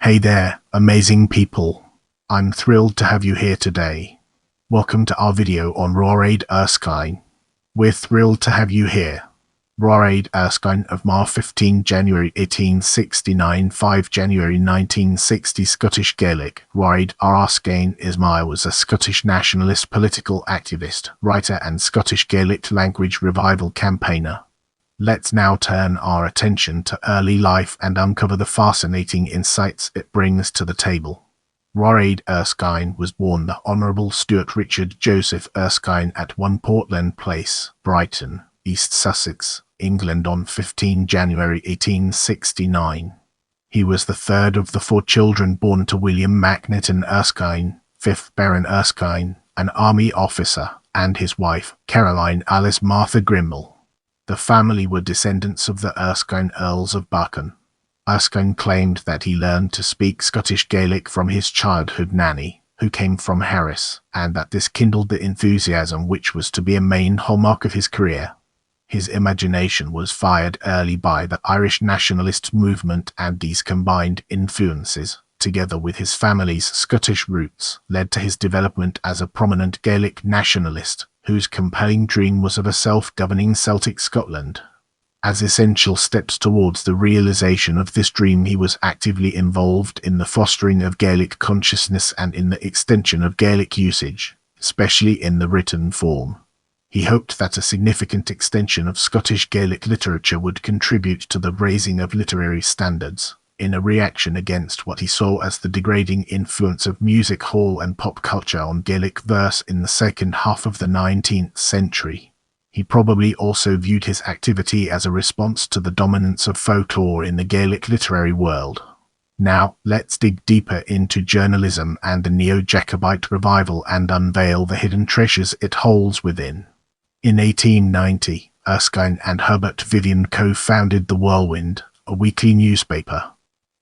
Hey there, amazing people. I'm thrilled to have you here today. Welcome to our video on Ruaraidh Erskine. We're thrilled to have you here. Ruaraidh Erskine of Marr, 15 January 1869, 5 January 1960, Scottish Gaelic. Ruaraidh Arascain of Marr was a Scottish nationalist political activist, writer and Scottish Gaelic language revival campaigner. Let's now turn our attention to early life and uncover the fascinating insights it brings to the table. Ruaraidh Erskine was born the Honourable Stuart Richard Joseph Erskine at 1 Portland Place, Brighton, East Sussex, England on 15 January 1869. He was the third of the 4 children born to William Macnaghten Erskine, 5th Baron Erskine, an army officer, and his wife, Caroline Alice Martha Grimble. The family were descendants of the Erskine Earls of Buchan. Erskine claimed that he learned to speak Scottish Gaelic from his childhood nanny, who came from Mhàirr, and that this kindled the enthusiasm which was to be a main hallmark of his career. His imagination was fired early by the Irish nationalist movement, and these combined influences, together with his family's Scottish roots, led to his development as a prominent Gaelic nationalist, whose compelling dream was of a self-governing Celtic Scotland. As essential steps towards the realization of this dream, he was actively involved in the fostering of Gaelic consciousness and in the extension of Gaelic usage, especially in the written form. He hoped that a significant extension of Scottish Gaelic literature would contribute to the raising of literary standards, in a reaction against what he saw as the degrading influence of music hall and pop culture on Gaelic verse in the second half of the 19th century. He probably also viewed his activity as a response to the dominance of folklore in the Gaelic literary world. Now, let's dig deeper into journalism and the Neo-Jacobite revival and unveil the hidden treasures it holds within. In 1890, Erskine and Herbert Vivian co-founded The Whirlwind, a weekly newspaper.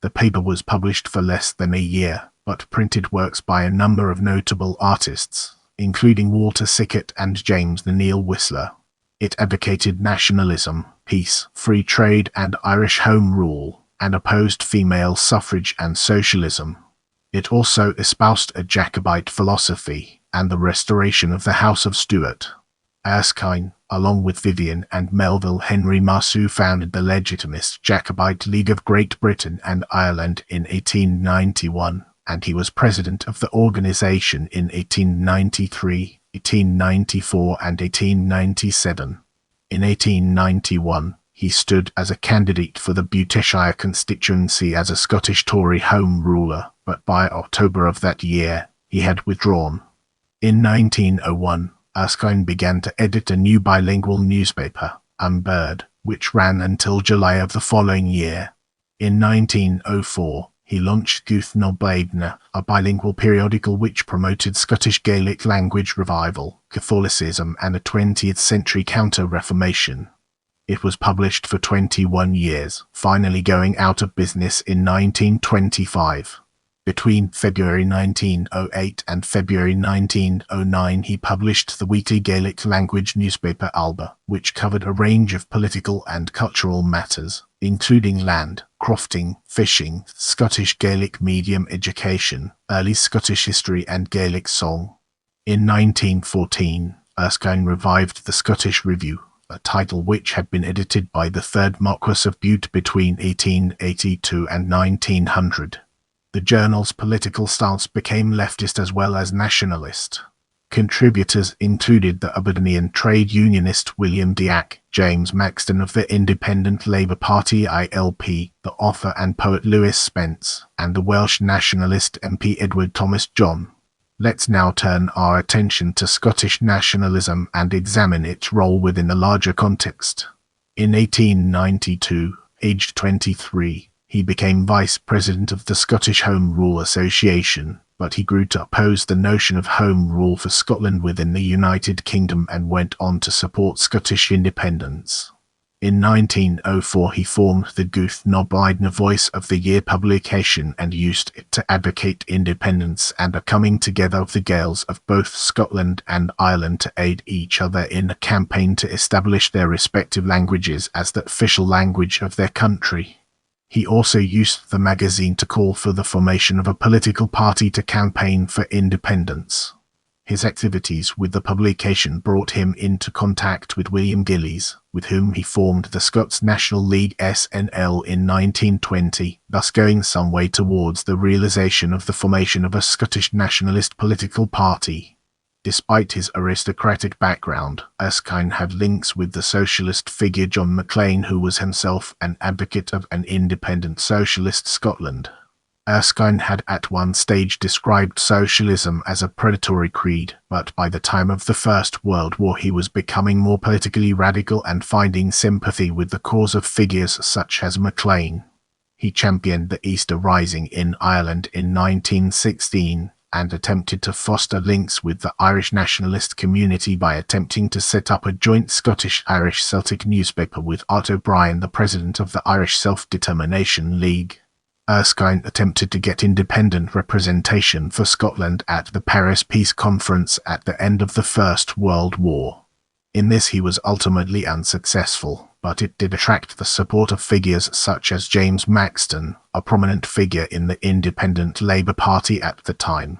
The paper was published for less than a year, but printed works by a number of notable artists, including Walter Sickert and James the Neil Whistler. It advocated nationalism, peace, free trade and Irish Home Rule, and opposed female suffrage and socialism. It also espoused a Jacobite philosophy and the restoration of the House of Stuart. Erskine, along with Vivian and Melville Henry Marceau, founded the Legitimist Jacobite League of Great Britain and Ireland in 1891, and he was president of the organization in 1893, 1894 and 1897. In 1891, he stood as a candidate for the Buteshire constituency as a Scottish Tory Home Ruler, but by October of that year, he had withdrawn. In 1901, Erskine began to edit a new bilingual newspaper, Bird, which ran until July of the following year. In 1904, he launched Guth na Blaidne, a bilingual periodical which promoted Scottish Gaelic language revival, Catholicism and a 20th century counter-reformation. It was published for 21 years, finally going out of business in 1925. Between February 1908 and February 1909, he published the weekly Gaelic language newspaper Alba, which covered a range of political and cultural matters, including land, crofting, fishing, Scottish Gaelic medium education, early Scottish history and Gaelic song. In 1914, Erskine revived the Scottish Review, a title which had been edited by the 3rd Marquess of Bute between 1882 and 1900. The journal's political stance became leftist as well as nationalist. Contributors included the Aberdonian trade unionist William Diack, James Maxton of the Independent Labour Party ILP, the author and poet Lewis Spence, and the Welsh nationalist MP Edward Thomas John. Let's now turn our attention to Scottish nationalism and examine its role within a larger context. In 1892, aged 23, he became vice president of the Scottish Home Rule Association, but he grew to oppose the notion of home rule for Scotland within the United Kingdom and went on to support Scottish independence. In 1904, he formed the Guth na Blaidne Voice of the Year publication and used it to advocate independence and a coming together of the Gaels of both Scotland and Ireland to aid each other in a campaign to establish their respective languages as the official language of their country. He also used the magazine to call for the formation of a political party to campaign for independence. His activities with the publication brought him into contact with William Gillies, with whom he formed the Scots National League (SNL) in 1920, thus going some way towards the realisation of the formation of a Scottish nationalist political party. Despite his aristocratic background, Erskine had links with the socialist figure John Maclean, who was himself an advocate of an independent socialist Scotland. Erskine had at one stage described socialism as a predatory creed, but by the time of the First World War he was becoming more politically radical and finding sympathy with the cause of figures such as Maclean. He championed the Easter Rising in Ireland in 1916 and attempted to foster links with the Irish nationalist community by attempting to set up a joint Scottish-Irish Celtic newspaper with Art O'Brien, the president of the Irish Self-Determination League. Erskine attempted to get independent representation for Scotland at the Paris Peace Conference at the end of the First World War. In this he was ultimately unsuccessful, but it did attract the support of figures such as James Maxton, a prominent figure in the Independent Labour Party at the time.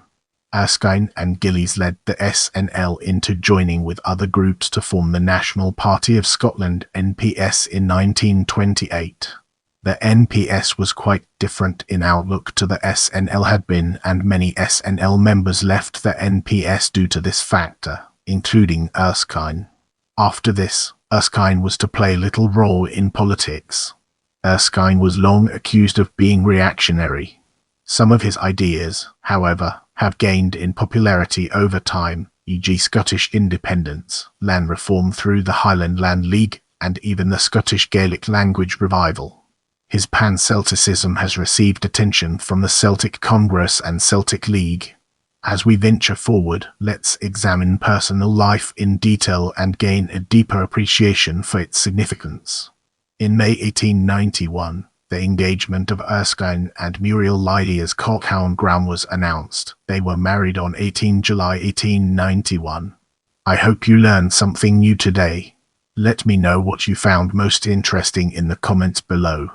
Erskine and Gillies led the SNL into joining with other groups to form the National Party of Scotland (NPS) in 1928. The NPS was quite different in outlook to the SNL had been, and many SNL members left the NPS due to this factor, including Erskine. After this, Erskine was to play little role in politics. Erskine was long accused of being reactionary. Some of his ideas, however, have gained in popularity over time, e.g. Scottish independence, land reform through the Highland Land League, and even the Scottish Gaelic language revival. His pan-Celticism has received attention from the Celtic Congress and Celtic League. As we venture forward, let's examine personal life in detail and gain a deeper appreciation for its significance. In May 1891, the engagement of Erskine and Muriel Lydia's Cockhound Graham was announced. They were married on 18 July 1891. I hope you learned something new today. Let me know what you found most interesting in the comments below.